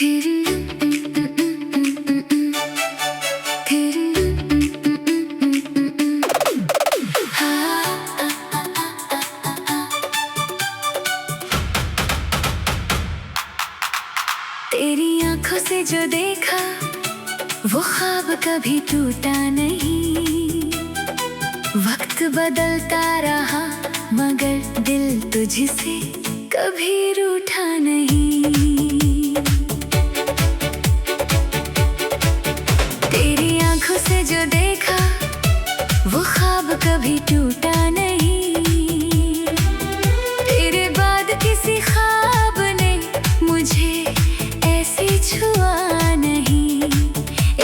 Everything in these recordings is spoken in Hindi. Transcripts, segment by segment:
तेरी आंखों से जो देखा वो ख्वाब कभी टूटा नहीं। वक्त बदलता रहा मगर दिल तुझसे कभी रूठा नहीं। तेरी आंखों से जो देखा वो ख्वाब कभी टूटा नहीं। तेरे बाद किसी ख्वाब ने मुझे ऐसे छुआ नहीं।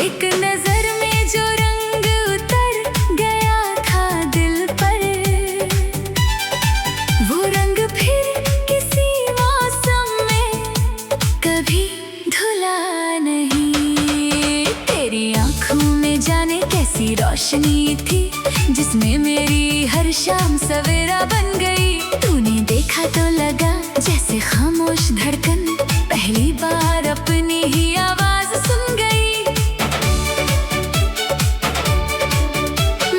एक नजर में जो रंग उतर गया था दिल पर, वो रंग फिर किसी मौसम में कभी धुला नहीं। तेरी आंखों में जाने कैसी रोशनी थी जिसमें मेरी हर शाम सवेरा बन गई। तूने देखा तो लगा जैसे खामोश धड़कन पहली बार अपनी ही आवाज सुन गई।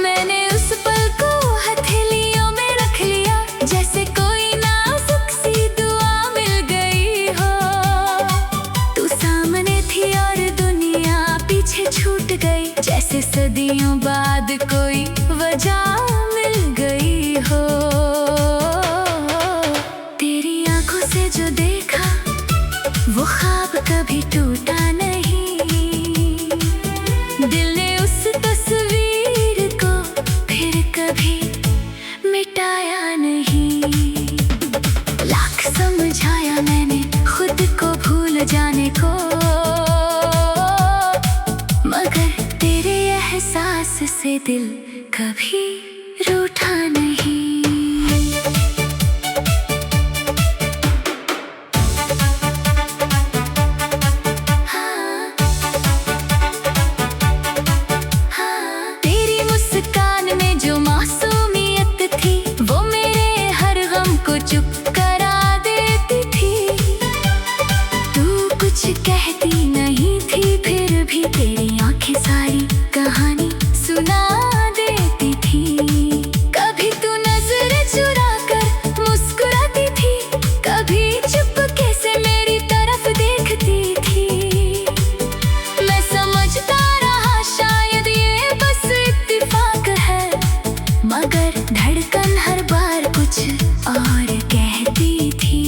मैंने उस पल को हथेलियों में रख लिया जैसे कोई नाजुक सी दुआ मिल गई हो। तू सामने थी और दुनिया पीछे छूट गई, जैसे सदियों बाद कोई वजह मिल गई हो। तेरी आंखों से जो देखा वो ख्वाब कभी टूटा नहीं। दिल ने उस तस्वीर को फिर कभी मिटाया नहीं। लाख समझाया मैंने खुद को भूल जाने को, मगर तेरे एहसास से दिल कभी रूठा नहीं। तेरी मुस्कान में जो मासूमियत थी वो मेरे हर गम को चुप करा देती थी। तू कुछ कहती नहीं थी फिर भी तेरी आंखें सारी कहानी सुना देती थी। कभी तू नजर चुरा कर मुस्कुराती थी, कभी चुपके से मेरी तरफ देखती थी। मैं समझता रहा शायद ये बस इत्तेफाक है, मगर धड़कन हर बार कुछ और कहती थी।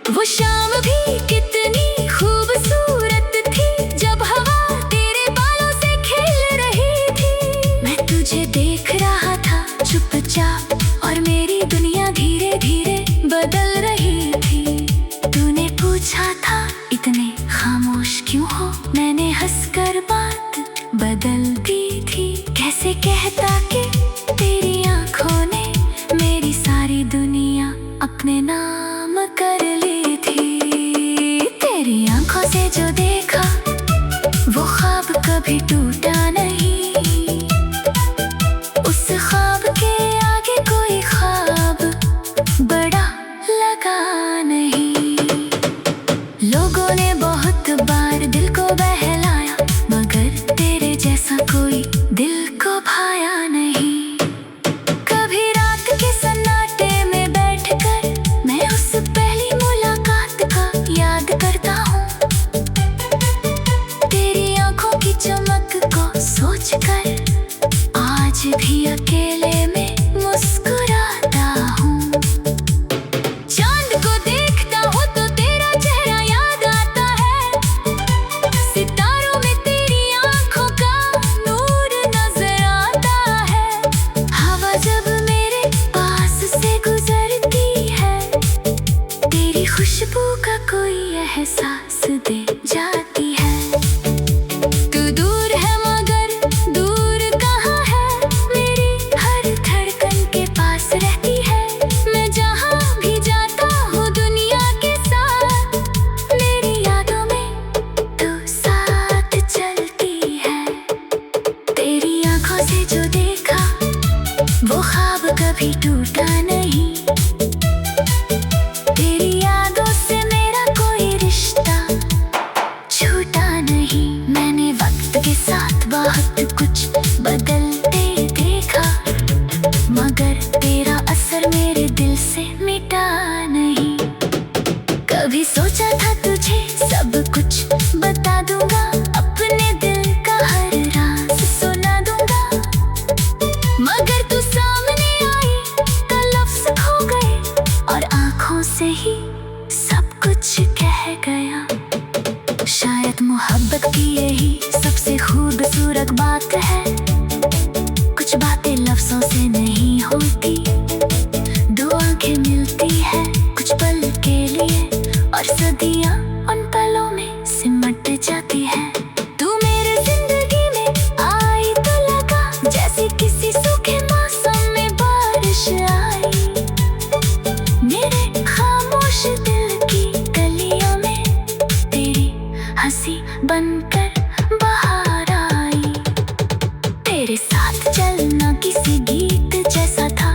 वो शाम भी कितनी खूबसूरत थी जब हवा तेरे बालों से खेल रही थी। मैं तुझे देख रहा था चुपचाप और मेरी दुनिया धीरे धीरे बदल रही थी। तूने पूछा था इतने खामोश क्यों हो, मैंने हंसकर बात बदल दी थी। कैसे कहता कि तेरी आंखों ने मेरी सारी दुनिया अपने नाम कर ली थी। तेरी आंखों से जो देखा वो ख्वाब कभी टूटा नहीं। उस ख्वाब के आगे कोई ख्वाब बड़ा लगा नहीं। लोगों ने बहुत बार दिल को बहलाया, मगर तेरे जैसा कोई दिल को भाया नहीं। कभी रात के सन्नाटे में बैठकर मैं उस पहली मुलाकात का याद करता हूँ। तेरी आंखों की चमक को सोचकर आज भी अकेले में मुस्कुराता हूँ। चांद को देखता हूँ तो तेरा चेहरा याद आता है। सितारों में तेरी आंखों का नूर नजर आता है। हवा जब मेरे पास से गुजरती है, तेरी खुशबू का कोई एहसास दे जाती है। तू दूर है मगर दूर कहाँ है, मेरी हर धड़कन के पास रहती है। मैं जहाँ भी जाता हूँ दुनिया के साथ, मेरी यादों में तू साथ चलती है। तेरी आंखों से जो देखा वो ख्वाब कभी टूटा नहीं। तेरी यादों से मेरा कोई रिश्ता कभी सोचा था तुझे सब कुछ बता दूंगा, अपने दिल का हर राज सुना दूंगा, मगर तू सामने आई तो लफ्ज खो गए और आंखों से ही सब कुछ कह गया। शायद मोहब्बत की यही सबसे खूबसूरत बात है, कुछ बातें लफ्जों से नहीं होती, दो आंखें मिलती है कुछ पल के लिए और सदियां उन पलों में सिमट जाती है। तू मेरे जिंदगी में आई तो लगा जैसे किसी सूखे मौसम में बारिश आई, मेरे खामोश दिल की गलियों में तेरी हंसी बनकर बाहर आई। तेरे साथ चलना किसी गीत जैसा था,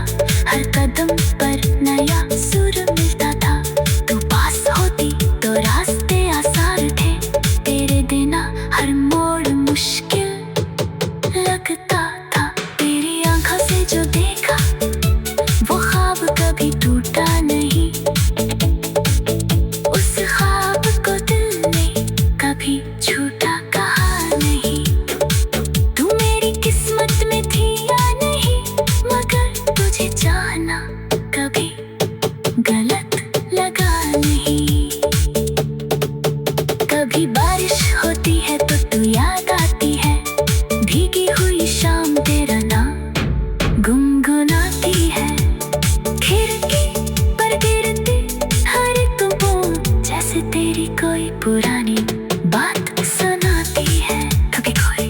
हर कदम पर नया सुर मिलता था, तू पास होती तो रास्ते आसान थे, तेरे बिना हर मोड़ मुश्किल लगता था। तेरी आंखों से जो देखा वो ख्वाब कभी टूटा नहीं, उस ख्वाब को दिल ने कभी झूठा कहा नहीं। तू मेरी किस्मत में थी या नहीं, मगर तुझे जाना कभी गलत लगा नहीं। कभी बारिश होती है तो तू याद आती है, भीगी हुई शाम तेरा नाम गुनगुनाती है, खिड़की पर गिरती हर एक बूंद जैसे तेरी कोई पुरानी बात सुनाती है। कभी कोई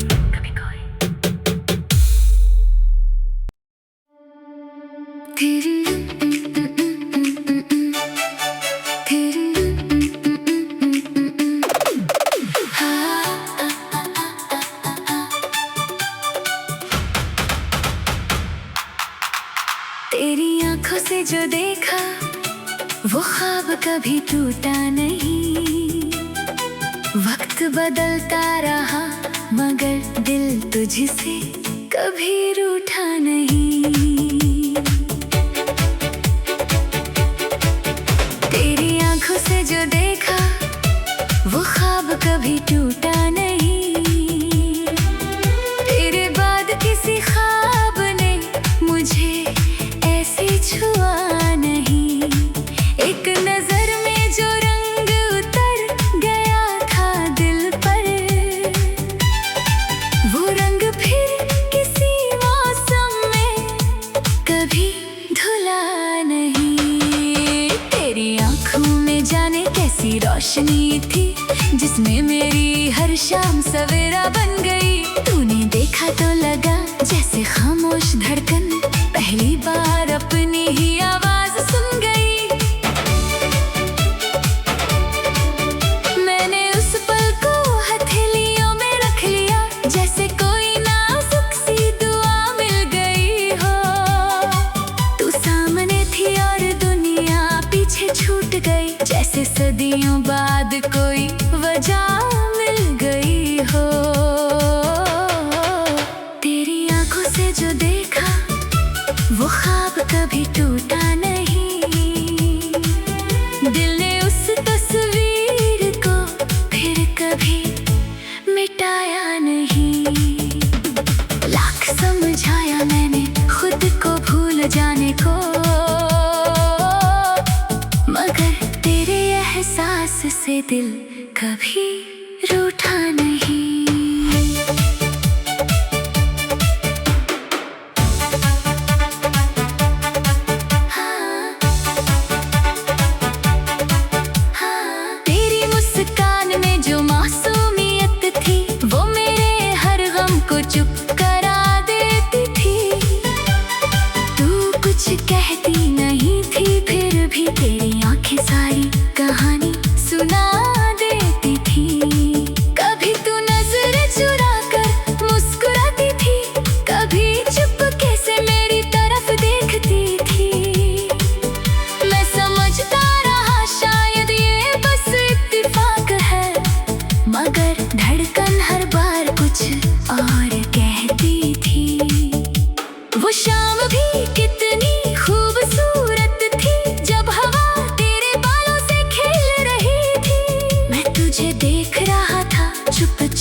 तेरी तेरी आंखों से जो देखा वो ख्वाब कभी टूटा नहीं, वक्त बदलता रहा मगर दिल तुझसे कभी रूठा नहीं। तेरी आंखों से जो देखा वो ख्वाब कभी टूटा नहीं, तेरे बाद किसी ख्वाब ने मुझे ऐसे छुआ नहीं। एक नजर में जो रंग उतर गया था दिल पर, वो रंग फिर किसी मौसम में कभी धुला नहीं। तेरी आंखों में जाने कैसी रोशनी थी, जिसमें मेरी हर शाम सवेरा बन गई। तूने देखा तो लगा जैसे खामोश धड़कन पहली बार अपनी ही आवाज सुन गई। मैंने उस पल को हथेलियों में रख लिया, जैसे कोई नाजुक सी दुआ मिल गई हो। तू सामने थी और दुनिया पीछे छूट गई, जैसे सदियों बाद कोई वजह मिल गई हो। तेरी आंखों से जो देखा वो ख्वाब कभी टूटा नहीं, दिल ने उस तस्वीर को फिर कभी मिटाया नहीं। लाख समझाया मैंने खुद को भूल जाने को, मगर तेरे एहसास से दिल कभी रूठा नहीं। तेरी मुस्कान में जो मासूमियत थी, वो मेरे हर गम को चुप करा देती थी। तू कुछ कहती नहीं थी, फिर भी तेरी आंखें सारी कहानी सुना देती थी। कभी तू न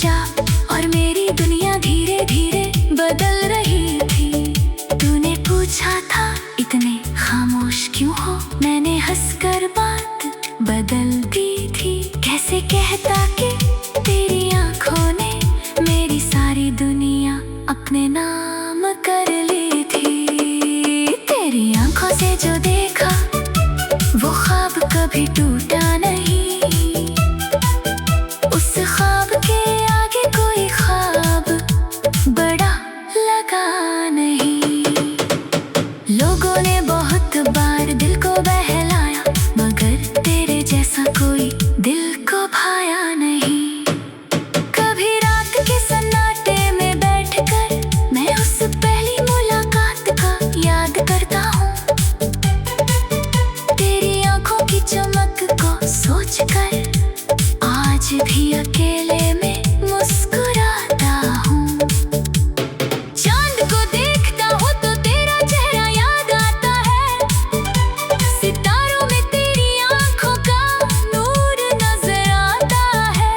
चुपचाप और मेरी दुनिया धीरे धीरे बदल रही थी। तूने पूछा था इतने खामोश क्यों हो, मैंने हंसकर बात बदल दी थी। कैसे कहता कि तेरी आंखों ने मेरी सारी दुनिया अपने नाम कर ली थी। तेरी आंखों से जो देखा वो ख्वाब कभी टूटा नहीं, उस ख्वाब के आगे कोई ख्वाब बड़ा लगा नहीं। लोगों ने बहुत बार दिल को बहलाया, मगर तेरे जैसा कोई दिल को भाया नहीं। कभी रात के सन्नाटे में बैठकर मैं उस पहली मुलाकात का याद करता हूँ। तेरी आंखों की चमक को सोचकर आज भी अकेले में मुस्कुराता हूँ। चांद को देखता हूँ तो तेरा चेहरा याद आता है, सितारों में तेरी आंखों का नूर नजर आता है।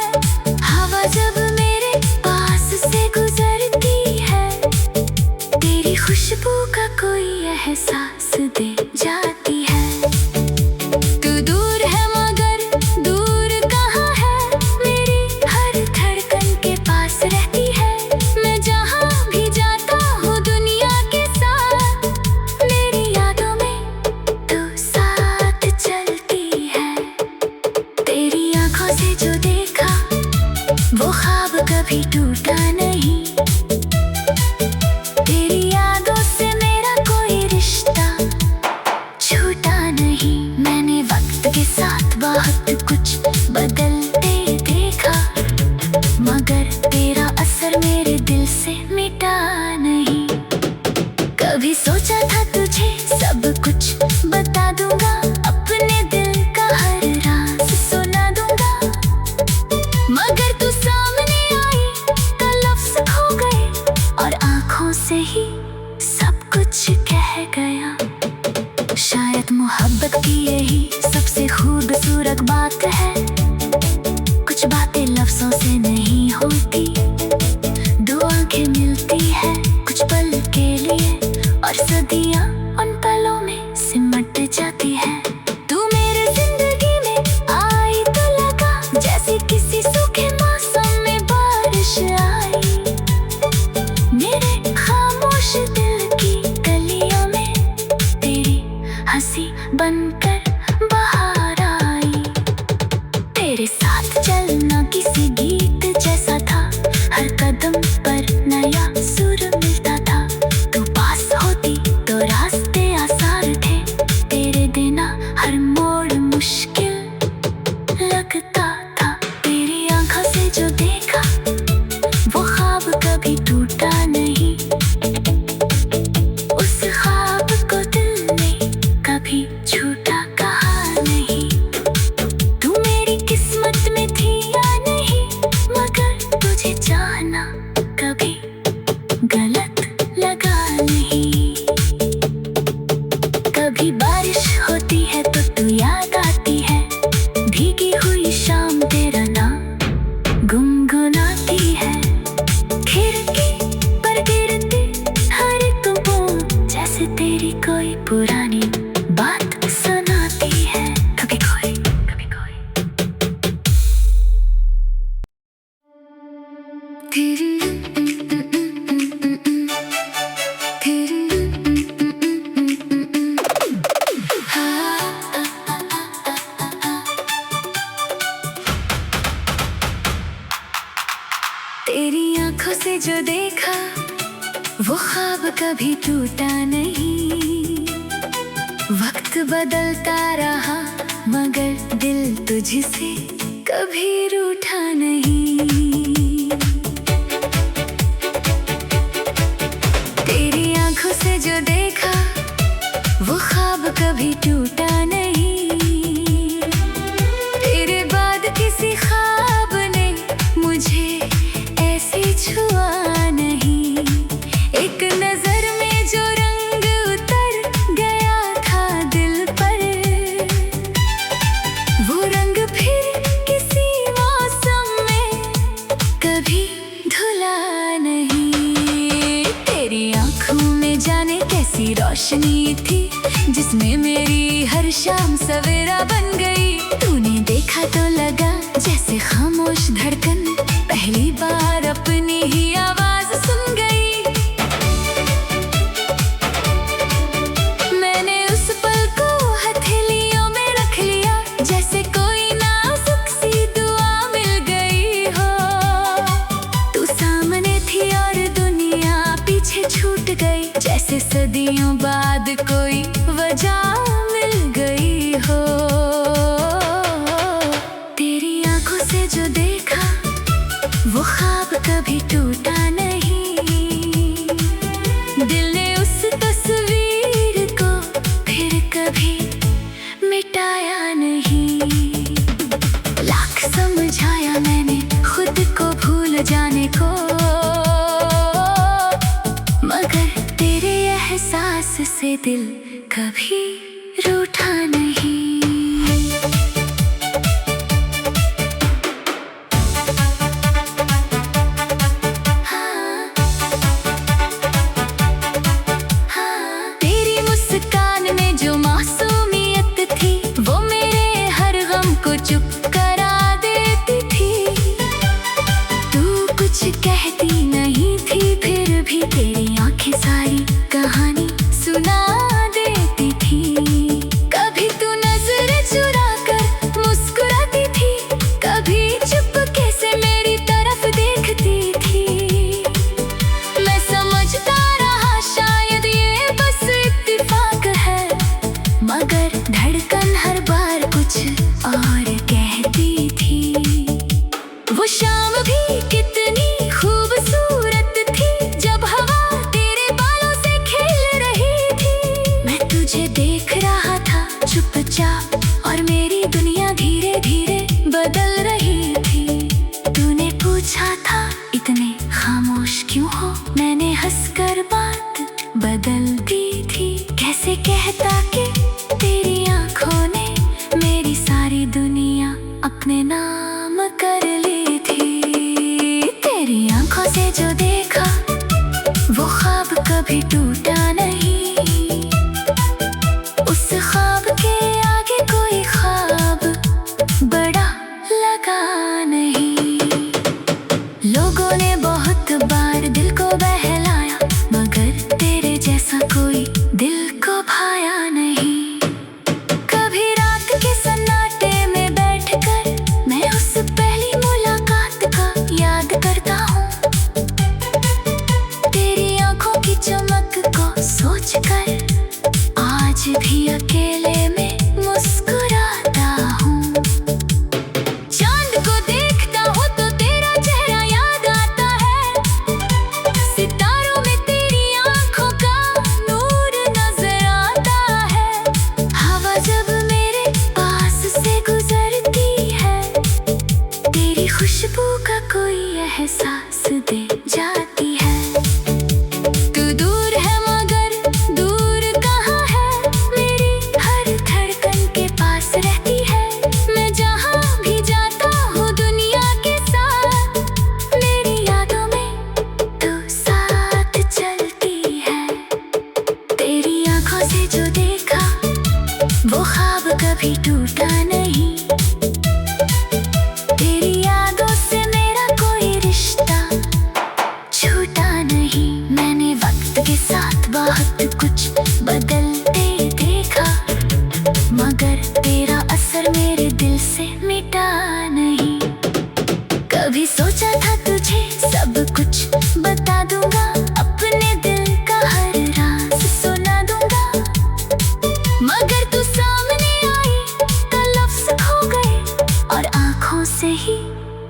हवा जब मेरे पास से गुजरती है, तेरी खुशबू का कोई एहसास दे जाती है। तू दूर है मगर दूर कहाँ है, मेरी हर धड़कन के पास रहती है। मैं जहाँ भी जाता हूँ दुनिया के साथ, मेरी यादों में तू साथ चलती है। तेरी आंखों से जो देखा वो ख्वाब कभी टूटा नहीं, तेरी यादों से मेरा कोई रिश्ता छूटा नहीं। मैंने वक्त के साथ बहुत कुछ बदलते देखा, मगर तेरा असर मेरे दिल से मिटा नहीं। कभी सोचा था तुझे सब कुछ बता दूंगा, अपने दिल का हर राज सुना दूंगा, मगर तू सामने आई तो लफ्ज खो गए और आंखों से ही सब कुछ कह गया। शायद मोहब्बत की यही सबसे खूबसूरत बात है, कुछ बातें लफ्जों से नहीं होती, दो आंखें मिलती है कुछ पल के लिए और सदियां उन पलों में सिमट जाती है। तू मेरे जिंदगी में आई तो लगा जैसे किसी सूखे मौसम में बारिश आई। मेरे खामोश दिल की गलियों में तेरी हंसी बनकर बाहर आई। तेरे साथ चलना किसी गीत जैसा था, हर कदम पर नया सुर मिलता था। तू पास होती तो रास्ते आसान थे, तेरे बिना हर मोड़ मुश्किल लगता था। तेरी आंखों से जो देखा वो ख्वाब कभी टूटा नहीं, उस ख्वाब को दिल ने कभी झूठा कहा नहीं। तू मेरी किस्मत में थी या नहीं, मगर तुझे जाना कभी गलत लगा नहीं। कभी बारिश होती है तो तू याद आती है, भीगी हुई शाम तेरा नाम गुनगुनाती है। खिड़की पर गिरती हर एक बूंद जैसे तेरी कोई पुरानी बात सुनाती है। कभी कोई तेरी तेरी आंखों से जो देखा वो ख्वाब कभी टूटा नहीं। वक्त बदलता रहा मगर दिल तुझसे कभी रूठा नहीं। तेरी आंखों से जो देखा वो ख्वाब कभी टूटा नहीं। तेरे बाद किसी ख्वाब ने मुझे ऐसे छुआ नहीं। एक नजर में जो रंग उतर गया था दिल पर, वो रंग फिर किसी मौसम में कभी रोशनी थी जिसमें मेरी हर शाम सवेरा बन गई। तूने देखा तो लगा जैसे खामोश धड़कन पहली बार अपनी ही आवाज सुन गई। मैंने उस पल को हथेलियों में रख लिया जैसे कोई नाजुक सी दुआ मिल गई हो। तू सामने थी और दुनिया पीछे छूट गई जैसे सदियों बाद कोई वजह मिल गई हो। तेरी आंखों से जो देखा वो ख्वाब कभी टूटा नहीं। दिल ने उस तस्वीर को फिर कभी मिटाया नहीं। लाख समझाया मैंने खुद को भूल जाने को, मगर तेरे एहसास से दिल कभी रूठा नहीं। तेरी मुस्कान में जो मासूमियत थी वो मेरे हर गम को चुप करा देती थी। तू कुछ कहती नहीं थी फिर भी तेरी आंखें सारी कहानी सुना देती थी। कभी तू नजर चुरा कर मुस्कुराती थी, कभी चुपके से मेरी तरफ देखती थी। मैं समझता रहा शायद ये बस इत्तेफाक है, मगर धड़कन हर बार कुछ और कहती थी। वो शाम भी कितनी खूबसूरत थी जब हवा तेरे बालों से खेल रही थी। मैं तुझे देख रहा था चुपचाप और मेरी दुनिया धीरे धीरे बदल रही थी। तूने पूछा था इतने खामोश क्यों हो, मैंने हंसकर बात बदल दी थी। कैसे कहता कि तेरी आंखों ने मेरी सारी दुनिया अपने नाम कर ली थी। तेरी आंखों से जो देखा वो ख्वाब कभी टूटा नहीं। उस ख्वाब के आगे कोई ख्वाब बड़ा लगा नहीं। लोगों ने बहुत बार दिल को बहलाया, मगर तेरे जैसा कोई दिल को भाया नहीं। कभी रात के सन्नाटे में बैठकर मैं उस पहली मुलाकात का याद करता हूँ। तेरी आंखों की चमक को सोचकर आज भी अकेले में मुस्कुराता हूँ। चांद को देखता हूँ तो तेरा चेहरा याद आता है, सितारों में तेरी आंखों का नूर नजर आता है। हवा जब मेरे पास से गुजरती है तेरी खुशबू का कोई एहसास दे जाती है। तू दूर है मगर दूर कहाँ है, मेरी हर धड़कन के पास रहती है। मैं जहाँ भी जाता हूँ दुनिया के साथ, मेरी यादों में तू साथ चलती है। तेरी आंखों से जो देखा वो ख्वाब कभी टूटा नहीं। तेरी यादों से मेरा कोई रिश्ता छूटा नहीं। मैंने वक्त के साथ बहुत कुछ बदलते देखा, मगर तेरा असर मेरे दिल से मिटा नहीं। कभी सोचा था तुझे सब कुछ बता दूंगा, अपने दिल का हर राज सुना दूंगा, मगर तू सामने आई तो लफ्ज खो गए और आंखों से ही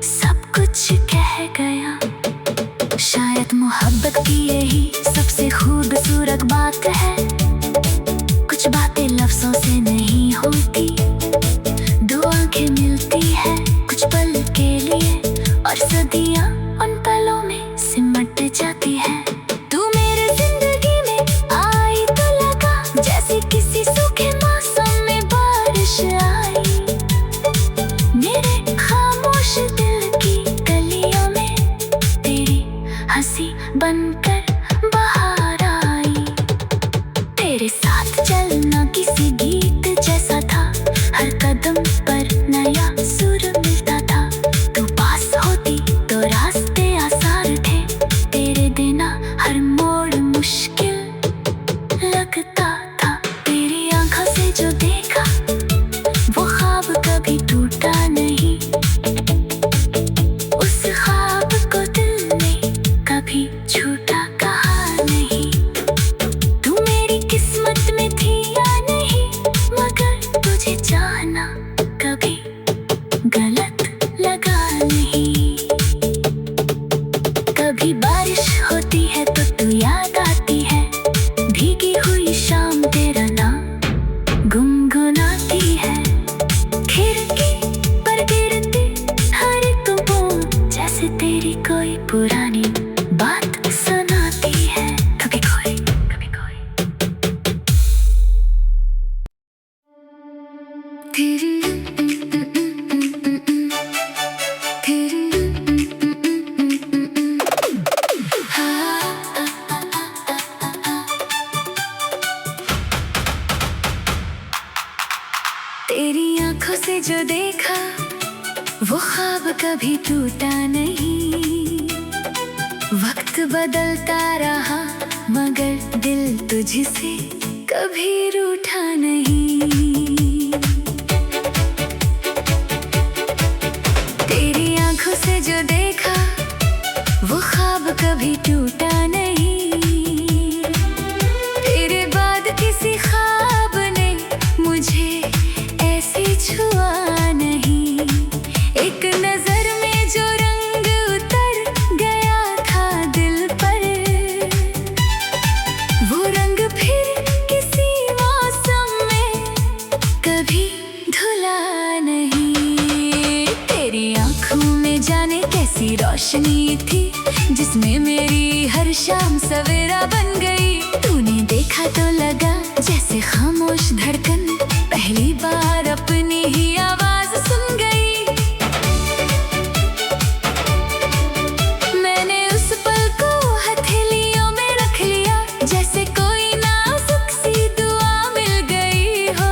सब कुछ कह गया। शायद मोहब्बत की यही सबसे खूबसूरत बात है, कुछ बातें लफ्जों से नहीं होती। दो आंखें मिलती है कुछ पल के लिए और सदियां उन पलों में सिमट जाती है। तू मेरे जिंदगी में आई तो लगा जैसे किसी सूखे मौसम में बारिश आई। मेरे खामोश दिल की गलियों में तेरी हंसी बनकर बाहर आई। तेरे वो ख्वाब कभी टूटा नहीं। वक्त बदलता रहा मगर दिल तुझसे कभी रूठा नहीं। तेरी आंखों से जो देखा वो ख्वाब कभी टूटा नहीं। तेरे बाद किसी ख्वाब ने मुझे ऐसे छुआ नहीं। एक नजर में जो रंग उतर गया था दिल पर, वो रंग फिर किसी मौसम में कभी धुला नहीं। तेरी आंखों में जाने कैसी रोशनी थी जिसमें मेरी हर शाम सवेरा बन गई। तूने देखा तो लगा जैसे खामोश धड़कन पहली बार अपनी ही आवाज सुन गई। मैंने उस पल को हथेलियों में रख लिया जैसे कोई नाजुक सी दुआ मिल गई हो।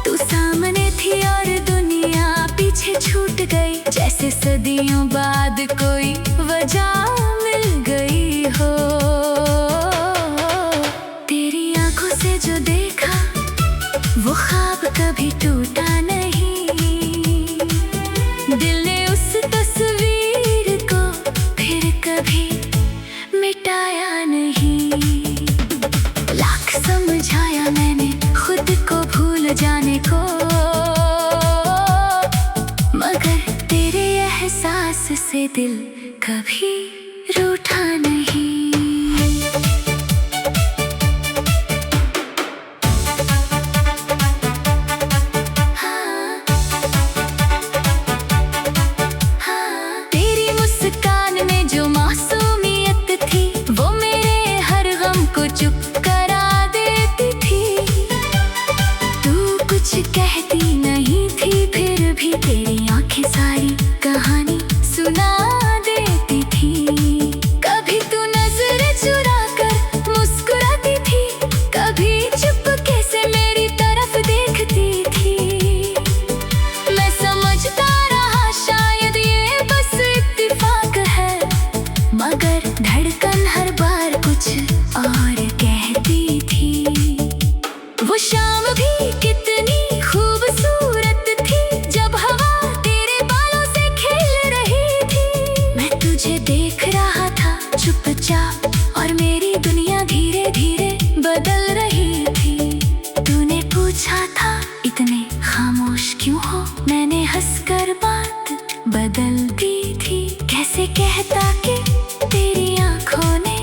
तू सामने थी और दुनिया पीछे छूट गई, जैसे सदियों बाद कोई वजह मिल गई हो। तेरी आंखों से जो देखा वो ख्वाब कभी टूटा नहीं। दिल ने उस तस्वीर को फिर कभी मिटाया नहीं। लाख समझाया मैंने खुद को भूल जाने को, मगर तेरे एहसास से दिल कभी रूठा नहीं। तेरी मुस्कान में जो मासूमियत थी वो मेरे हर गम को चुप करा देती थी। तू कुछ कहती नहीं थी फिर भी तेरी आंखें सारी कहानी सुना देती थी। कभी तू नजर चुरा कर मुस्कुराती थी, कभी चुपके से मेरी तरफ देखती थी। मैं समझता रहा शायद ये बस इत्तेफाक है, मगर धड़कन हर बार कुछ और कहती थी। वो शाम भी कितनी खूबसूरत थी जब हवा तेरे बालों से खेल रही थी। मैं तुझे देख रहा था चुपचाप और मेरी दुनिया धीरे धीरे बदल रही थी। तूने पूछा था इतने खामोश क्यों हो, मैंने हंसकर बात बदल दी थी। कैसे कहता कि तेरी आंखों ने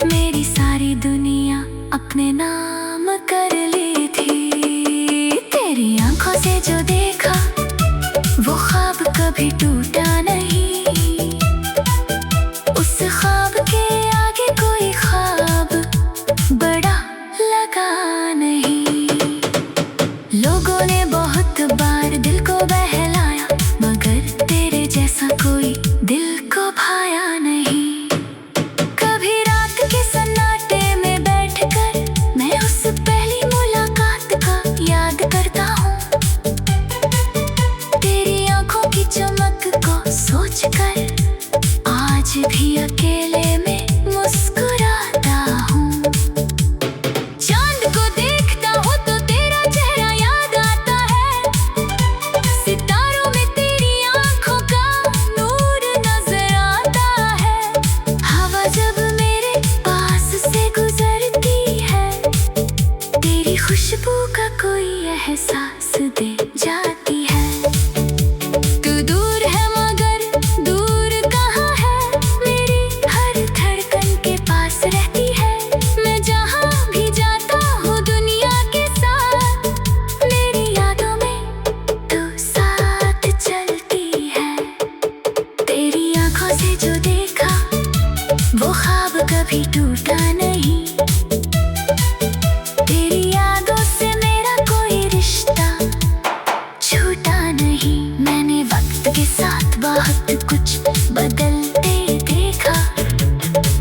मेरी सारी दुनिया अपने नाम कर ली थी। तेरी आंखों से जो देखा वो ख्वाब कभी टूटा नहीं। उस ख्वाब के आगे कोई ख्वाब बड़ा लगा नहीं। लोगों ने बहुत बार दिल को बहलाया, मगर तेरे जैसा कोई दिल को भाया नहीं। कभी रात के सन्नाटे में बैठकर मैं उस पहली मुलाकात का याद करता हूँ। तेरी आंखों की चमक को सोचकर आज भी अकेले में मुस्कुराता हूँ। चांद को देखता हूँ तो तेरा चेहरा याद आता है। सितारों में तेरी आंखों का नूर नजर आता है। हवा जब मेरे पास से गुजरती है तेरी खुशबू का कोई एहसास दे जाती है। तू दूर है मगर दूर कहाँ है, मेरी हर धड़कन के पास रहती है। मैं जहाँ भी जाता हूँ दुनिया के साथ, मेरी यादों में तू साथ चलती है। तेरी आंखों से जो देखा वो ख्वाब कभी टूटा नहीं। तेरी यादों से मेरा कोई रिश्ता छूटा नहीं। मैंने वक्त के साथ बहुत कुछ बदलते देखा,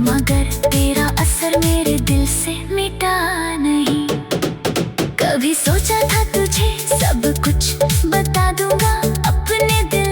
मगर तेरा असर मेरे दिल से मिटा नहीं। कभी सोचा था तुझे सब कुछ बता दूंगा, अपने दिल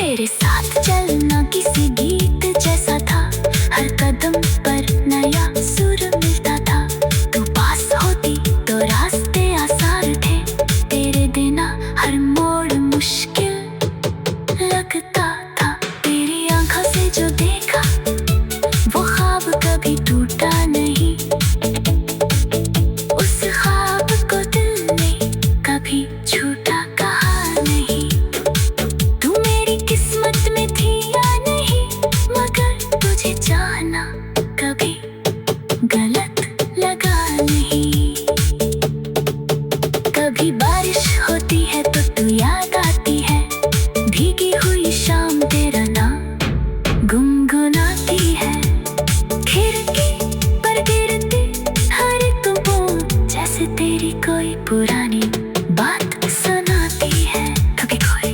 तेरे साथ चलना किसी गीत जैसा था, हर कदम पर नया सुर मिलता था। तू पास होती तो रास्ते आसान थे, तेरे बिना हर मोड़ मुश्किल लगता था। तेरी आंखों से जो देखा वो ख्वाब कभी टूटा नहीं, उस ख्वाब को दिल ने कभी झूठा कहा नहीं। तू मेरी किस्मत में थी या नहीं, मगर तुझे चाहना कभी गलत लगा नहीं। कभी बारिश होती है तो तू याद आती है, भीगी हुई शाम तेरा नाम गुनगुनाती है। खिड़की पर गिरती हर एक बूंद जैसे तेरी कोई पुरानी बात सुनाती है। कभी कोई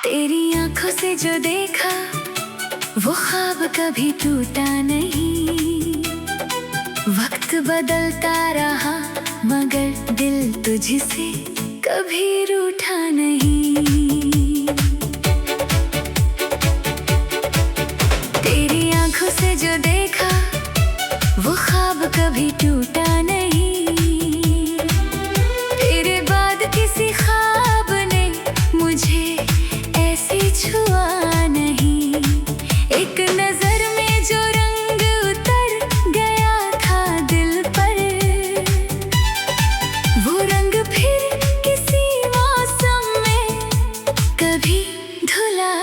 तेरी आंखों से जो देखा वो ख्वाब कभी टूटा नहीं। वक्त बदलता रहा मगर दिल तुझसे कभी रूठा नहीं। तेरी आंखों से जो देखा वो ख्वाब कभी टूटा नहीं। तेरे बाद किसी ख्वाब ने मुझे ऐसे छुआ नहीं। एक नजर में जो रंग उतर गया था दिल पर, वो रंग फिर किसी मौसम में कभी धुला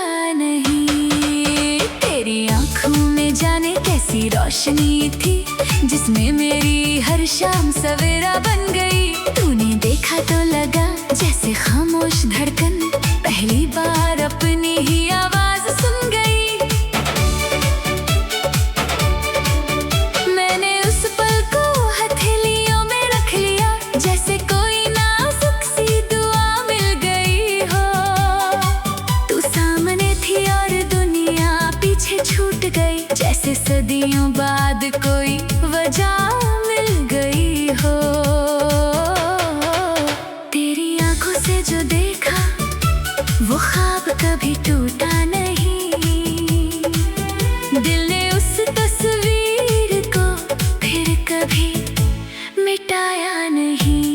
नहीं। तेरी आंखों में जाने कैसी रोशनी थी, जिसमें मेरी हर शाम सवेरा बन गई। तूने देखा तो लगा जैसे खामोश धड़कन पहली बार अपनी ही आवाज सुन गई। मैंने उस पल को हथेलियों में रख लिया, जैसे कोई नाजुक सी दुआ मिल गई हो। तू सामने थी और दुनिया पीछे छूट गई, जैसे सदियों बाद कोई वजह मिल गई हो। तेरी आंखों से जो देखा वो ख्वाब कभी टूटा नहीं। दिल ने उस तस्वीर को फिर कभी मिटाया नहीं।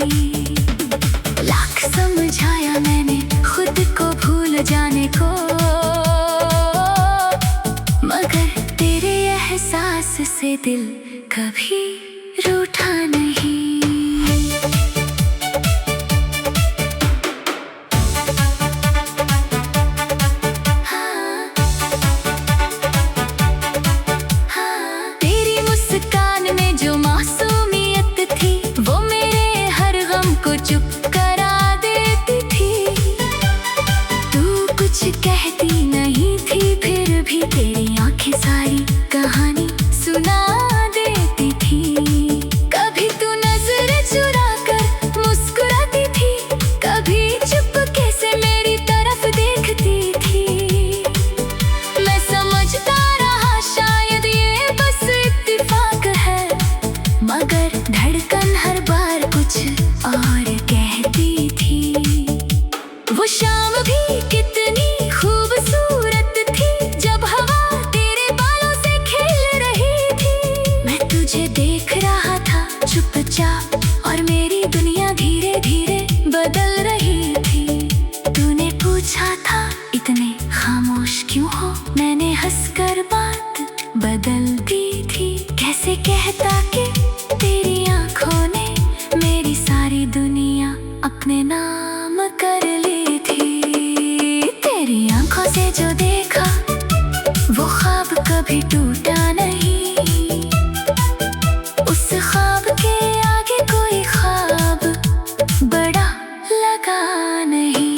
लाख समझाया मैंने खुद को भूल जाने को, मगर तेरे एहसास से दिल कभी रूठा नहीं। तेरी मुस्कान में जो मासूमियत थी, वो मेरे हर गम को चुप करा देती थी। तू कुछ कहती नहीं थी, फिर भी तेरी आंखें सारी कहानी सुना देती थी। कभी तू नजर चुरा कर मुस्कुराती थी, कभी चुपके से मेरी तरफ देखती थी। मैं समझता रहा शायद ये बस इत्तेफाक है, मगर धड़कन हर बार कुछ और कहती थी। वो शाम भी कितनी खूबसूरत थी, जब हवा तेरे बालों से खेल रही थी। मैं तुझे देख रहा था चुपचाप, और मेरी दुनिया धीरे धीरे बदल रही थी। तूने पूछा था इतने खामोश क्यों हो, मैंने हंसकर बात बदल दी थी। कैसे कहता कि तेरी आंखों ने मेरी सारी दुनिया अपने नाम कर ली थी। तेरी आंखों से जो देखा वो ख्वाब कभी टूटा नहीं, उस ख्वाब के आगे कोई ख्वाब बड़ा लगा नहीं।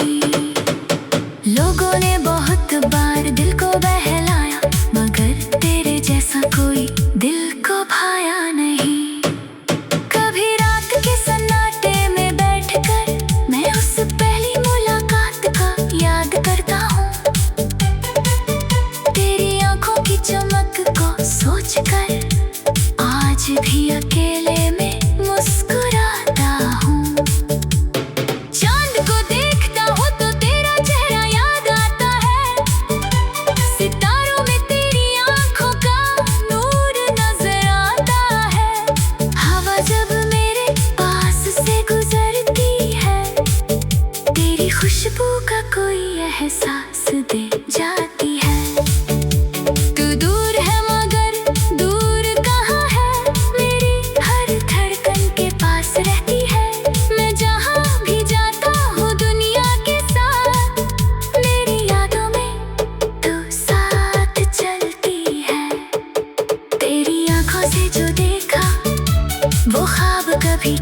लोगों ने बहुत बार दिल को बहलाया, मगर तेरे जैसा कोई दिल को भाया नहीं। कभी रात के सन्नाटे में बैठकर मैं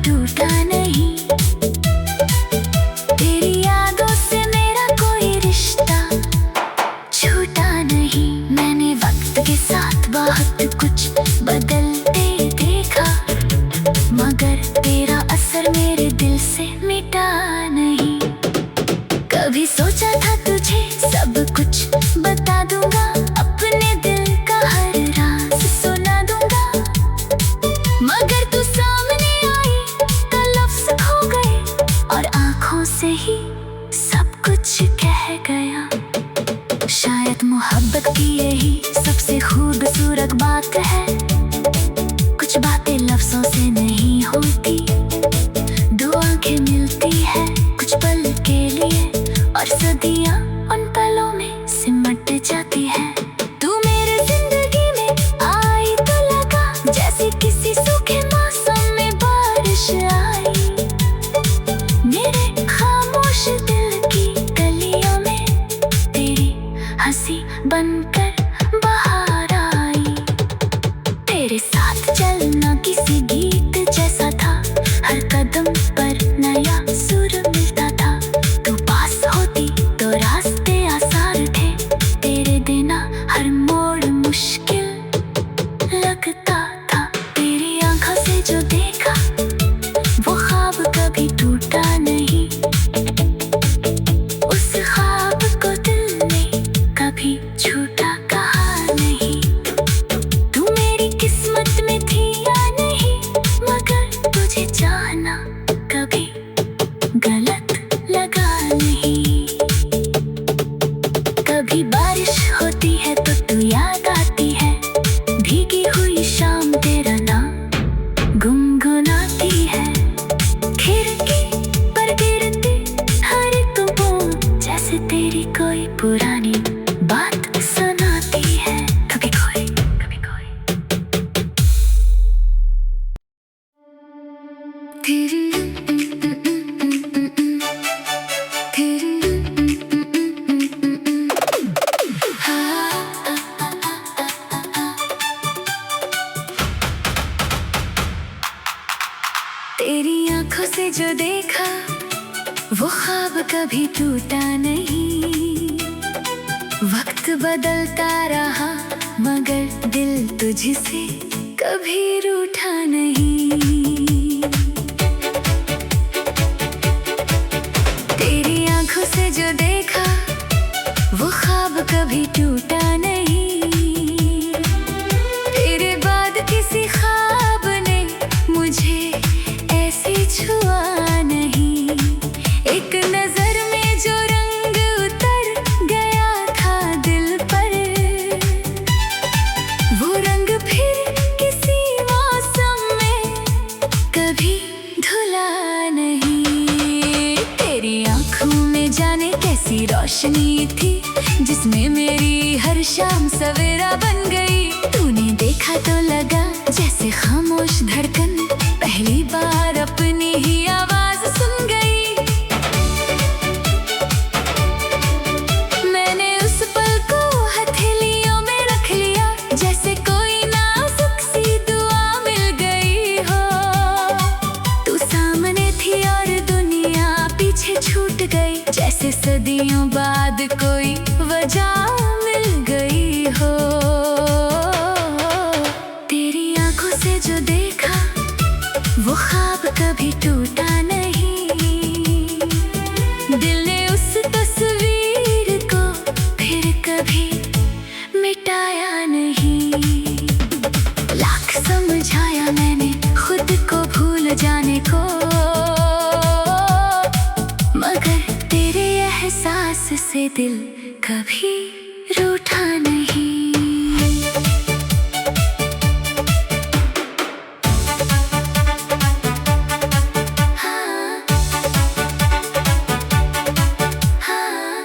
टूटा नहीं। तेरी यादों से मेरा कोई रिश्ता छूटा नहीं। मैंने वक्त के साथ बहुत कुछ बदलते देखा, मगर तेरा असर मेरे दिल से मिटा नहीं। कभी सोचा था तुझे सब कुछ बता दूंगा, अपने दिल का हर राज सुना दूंगा, मगर तू सामने आई तो लफ्ज़ खो गए और आँखों से ही सब कुछ कह गया। शायद मोहब्बत की यही सबसे खूबसूरत बात है, कुछ बातें लफ्ज़ों से नहीं होती, दो आँखें मिलती है कुछ पल के लिए और सदियाँ उन पलों में सिमट जाती है। तू मेरे जिंदगी में आई तो लगा जैसे किसी सूखे मौसम में बारिश आई। मेरे खामोश दिल की गलियों में तेरी हंसी बनकर बाहर आई। तेरे साथ चलना किसी गीत जैसा था, हर कदम पर नया सुर मिलता था। तू पास होती तो रास्ते आसान थे, तेरे बिना हर मोड़ मुश्किल लगता था। तेरी आंखों से जो देखा वो ख्वाब कभी टूटा नहीं, उस ख्वाब को दिल ने कभी झूठा कहा नहीं। तू मेरी किस्मत में थी या नहीं, मगर तुझे चाहना कभी गलत लगा नहीं। कभी बारिश होती है तो तू याद आती है, भीगी हुई शाम तेरा नाम गुनगुनाती है। खिड़की पर गिरती हर एक बूंद जैसे तेरी कोई पुरानी बात सुनाती है। कभी कोई तेरी तेरी आंखों से जो देखा वो ख्वाब कभी टूटा नहीं। वक्त बदलता रहा मगर दिल तुझसे कभी रूठा नहीं। तेरी आंखों से जो देखा वो ख्वाब कभी टूटा नहीं। तेरे बाद किसी ख्वाब ने मुझे ऐसे छुआ नहीं। एक नजर में जो रंग उतर गया था दिल पर, वो रंग फिर किसी मौसम में कभी धुला नहीं। तेरी आंखों में जाने कैसी रोशनी थी, जिसमें मेरी हर शाम सवेरा बन गई। तूने देखा तो लगा जैसे खामोश धड़कन पहली बार अपनी ही आवाज सुन गई। मैंने उस पल को हथेलियों में रख लिया, जैसे कोई नाजुक सी दुआ मिल गई हो। तू सामने थी और दुनिया पीछे छूट गई, जैसे सदियों बाद कोई वजह मिल गई हो। तेरी आंखों से जो देखा वो ख्वाब कभी टूटा नहीं। दिल ने उस तस्वीर को फिर कभी मिटाया नहीं। लाख समझाया मैंने खुद को भूल जाने को, मगर तेरे एहसास से दिल कभी रूठा नहीं।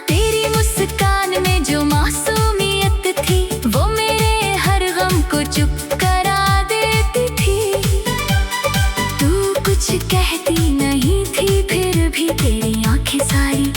तेरी मुस्कान में जो मासूमियत थी, वो मेरे हर गम को चुप करा देती थी। तू कुछ कहती नहीं थी, फिर भी तेरी आंखें सारी